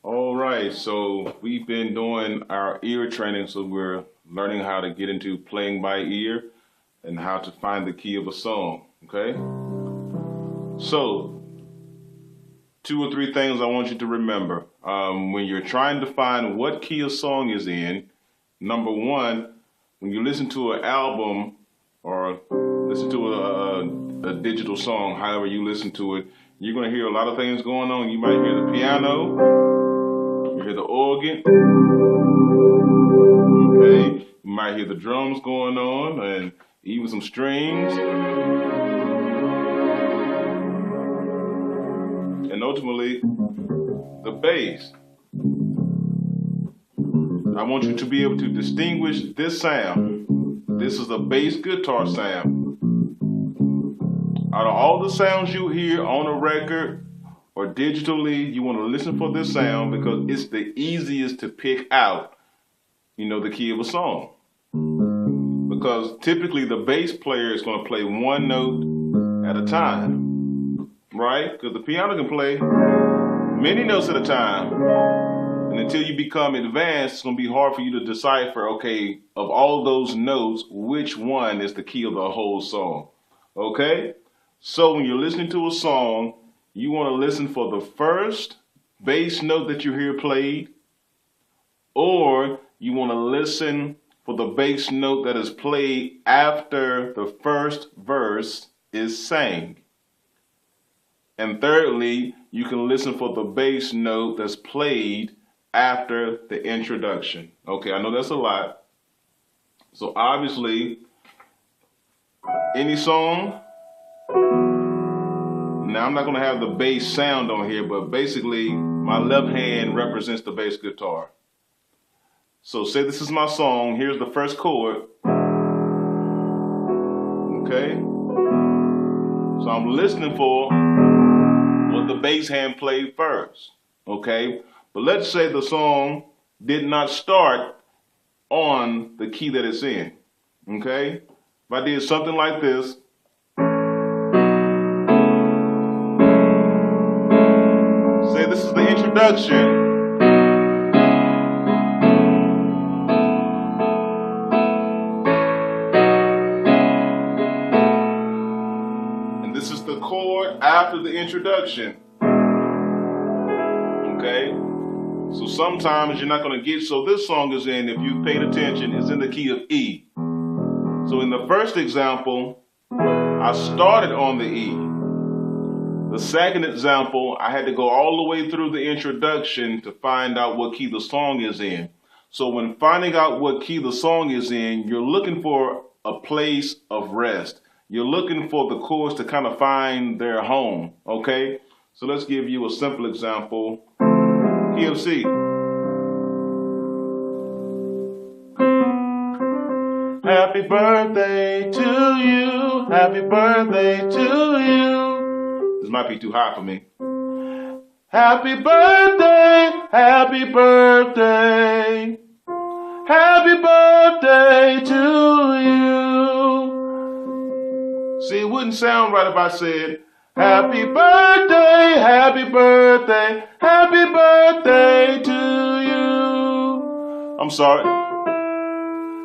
All right, so we've been doing our ear training, so we're learning how to get into playing by ear and how to find the key of a song, okay? So, two or three things I want you to remember. When you're trying to find what key a song is in, number one, when you listen to an album or listen to a digital song, however you listen to it, you're going to hear a lot of things going on. You might hear the piano. You hear the organ, okay? You might hear the drums going on and even some strings. And ultimately, the bass. I want you to be able to distinguish this sound. This is a bass guitar sound. Out of all the sounds you hear on a record, or digitally, you want to listen for this sound because it's the easiest to pick out, the key of a song. Because typically the bass player is going to play one note at a time, right? Because the piano can play many notes at a time. And until you become advanced, it's going to be hard for you to decipher, okay, of all those notes, which one is the key of the whole song, okay? So when you're listening to a song, you want to listen for the first bass note that you hear played, or you want to listen for the bass note that is played after the first verse is sang. And thirdly, you can listen for the bass note that's played after the introduction. Okay, I know that's a lot. So obviously, any song. Now, I'm not going to have the bass sound on here, but basically, my left hand represents the bass guitar. So say this is my song. Here's the first chord. Okay? So I'm listening for what the bass hand played first. Okay? But let's say the song did not start on the key that it's in. Okay? If I did something like this, this is the introduction. And this is the chord after the introduction. Okay? So sometimes you're not going to get, so this song is in, if you paid attention, is in the key of E. So in the first example, I started on the E. The second example, I had to go all the way through the introduction to find out what key the song is in. So when finding out what key the song is in, you're looking for a place of rest. You're looking for the chords to kind of find their home, okay? So let's give you a simple example. Key of C. Happy birthday to you, happy birthday to you. This might be too high for me. Happy birthday, happy birthday, happy birthday to you. See, it wouldn't sound right if I said, happy birthday, happy birthday, happy birthday to you. I'm sorry.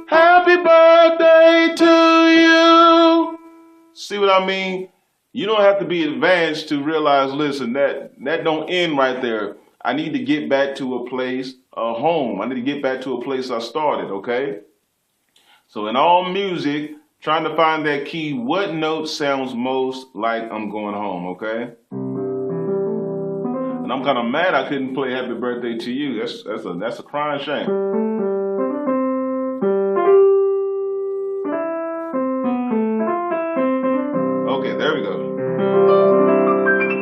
Happy birthday to you. See what I mean? You don't have to be advanced to realize, listen, that don't end right there. I need to get back to a place, a home. I need to get back to a place I started, okay? So in all music, trying to find that key, what note sounds most like I'm going home, okay? And I'm kind of mad I couldn't play Happy Birthday to You. That's a crying shame. Okay, there we go.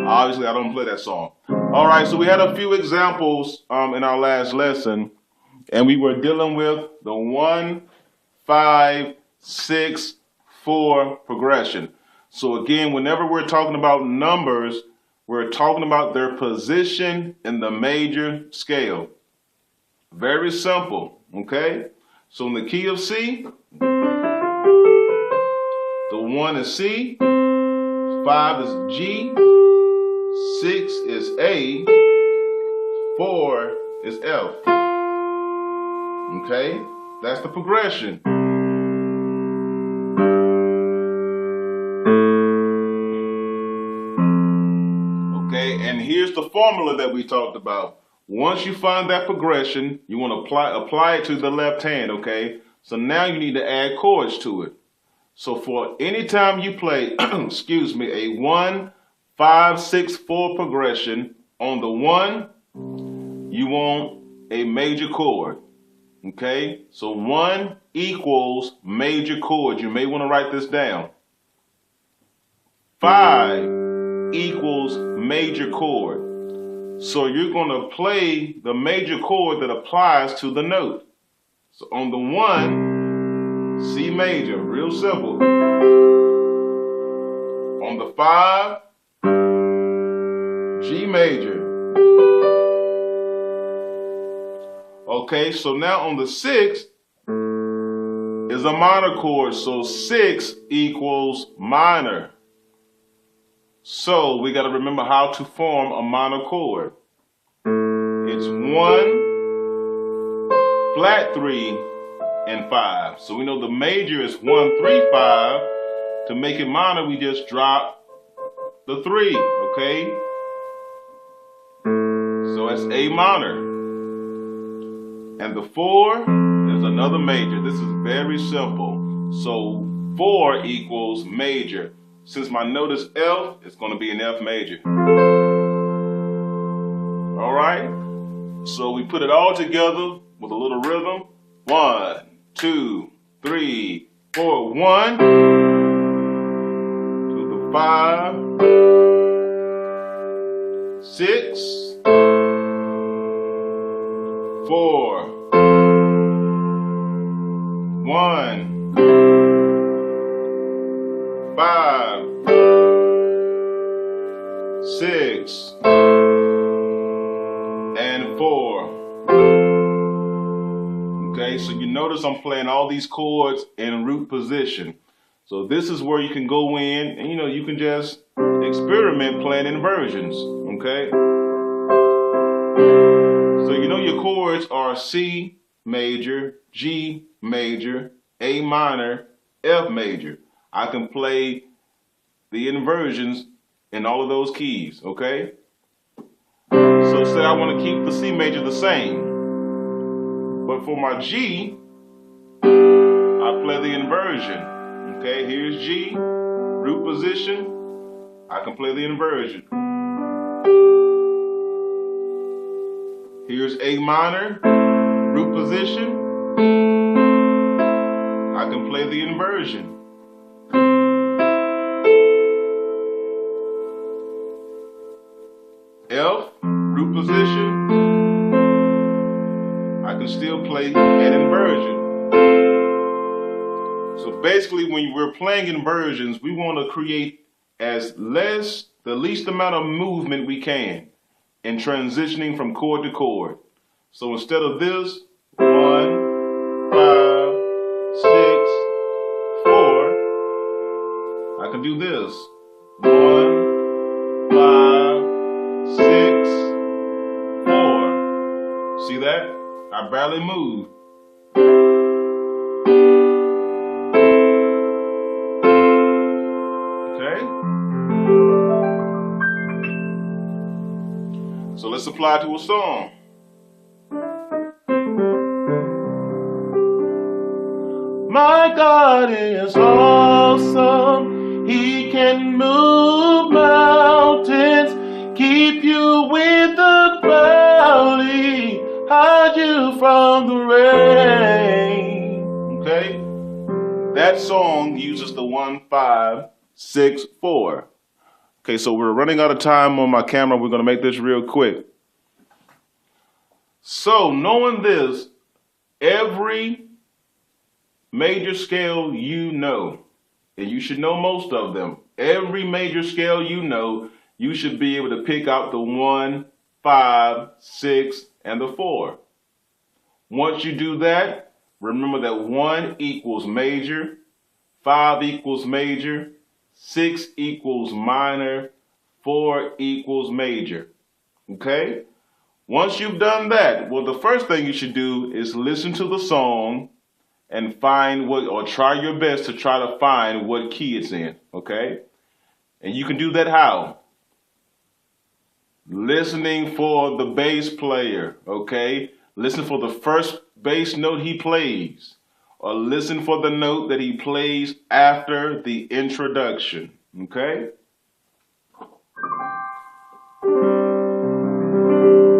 Obviously, I don't play that song. All right, so we had a few examples in our last lesson, and we were dealing with the 1, 5, 6, 4 progression. So again, whenever we're talking about numbers, we're talking about their position in the major scale. Very simple, okay? So in the key of C, the 1 is C, 5 is G, 6 is A, 4 is F. Okay, that's the progression. Okay, and here's the formula that we talked about. Once you find that progression, you want to apply it to the left hand, okay? So now you need to add chords to it. So for any time you play, excuse me, a 1, 5, 6, 4 progression, on the 1, you want a major chord, okay? So 1 equals major chord. You may want to write this down. 5 equals major chord. So you're going to play the major chord that applies to the note. So on the 1, C major, real simple. On the 5, G major. Okay, so now on the 6 is a minor chord, so 6 equals minor. So we got to remember how to form a minor chord. It's 1, flat 3, and 5. So we know the major is 1, 3, 5. To make it minor, we just drop the 3, okay? So it's A minor. And the 4 is another major. This is very simple. So 4 equals major. Since my note is F, it's going to be an F major. All right? So we put it all together with a little rhythm. 1, 2, 3, 4. 1 to the 5, 6, 4, 1, 5, 6, and 4. Okay, so you notice I'm playing all these chords in root position. So this is where you can go in and you can just experiment playing inversions. Okay. So your chords are C major, G major, A minor, F major. I can play the inversions in all of those keys, okay? So say I want to keep the C major the same. But for my G, I play the inversion. Okay, here's G, root position. I can play the inversion. Here's A minor, root position. I can play the inversion. F, root position. I can still play an inversion. So basically when we're playing inversions, we want to create the least amount of movement we can in transitioning from chord to chord. So instead of this, 1, 5, 6, 4, I can do this. 1, 5, 6, 4. See that? I barely move. Okay? So let's apply to a song. My God is awesome. He can move mountains, keep you with the cloudy, hide you from the rain. Okay? That song uses the 1, 5, 6, 4. Okay, so we're running out of time on my camera. We're going to make this real quick. So knowing this, every major scale and you should know most of them. Every major scale you should be able to pick out the 1, 5, 6, and the 4. Once you do that, remember that 1 equals major, 5 equals major, 6 equals minor, 4 equals major. Okay? Once you've done that, well, the first thing you should do is listen to the song and find what, or try your best to try to find what key it's in, okay? And you can do that how? Listening for the bass player, okay? Listen for the first bass note he plays, or listen for the note that he plays after the introduction, okay?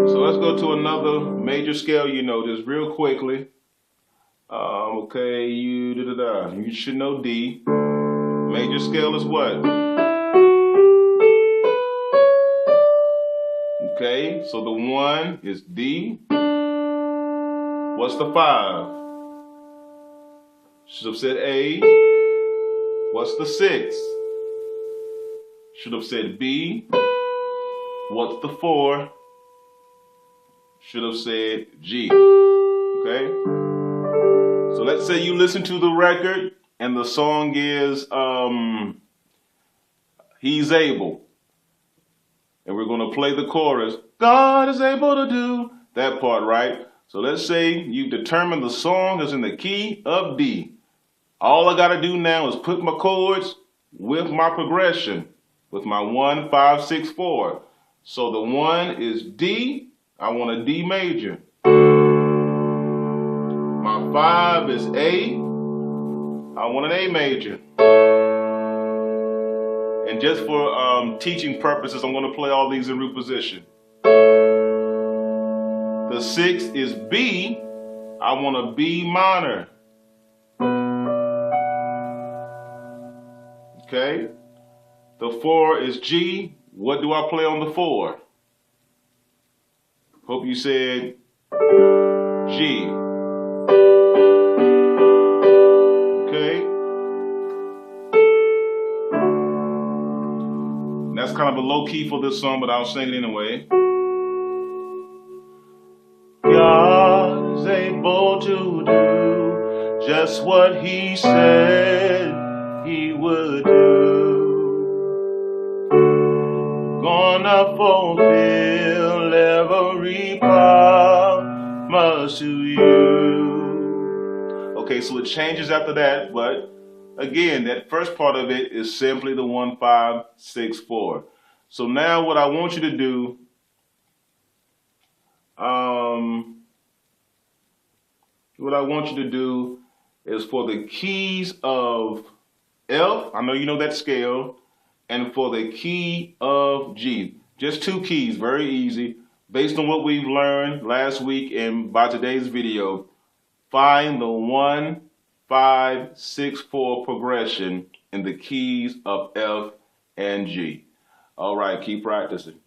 So let's go to another major scale you know just real quickly. Okay, you should know D. Major scale is what? Okay, so the 1 is D. What's the 5? Should have said A. What's the 6? Should have said B. What's the 4? Should have said G. Okay? So let's say you listen to the record and the song is He's Able. And we're going to play the chorus. God is able to do that part, right? So let's say you've determined the song is in the key of D. All I got to do now is put my chords with my progression, with my 1, 5, 6, 4. So the 1 is D. I want a D major. My 5 is A. I want an A major. And just for teaching purposes, I'm going to play all these in root position. The 6 is B. I want a B minor. Okay. The 4 is G. What do I play on the 4? Hope you said G. Okay. That's kind of a low key for this song, but I'll sing it anyway. God is able to do just what He said He would do. Gonna fulfill every promise to you. Okay, so it changes after that, but again, that first part of it is simply the 1, 5, 6, 4. So now what I want you to do, is for the keys of F, I know you know that scale, and for the key of G. Just 2 keys, very easy. Based on what we've learned last week and by today's video, find the 1, 5, 6, 4 progression in the keys of F and G. All right, keep practicing.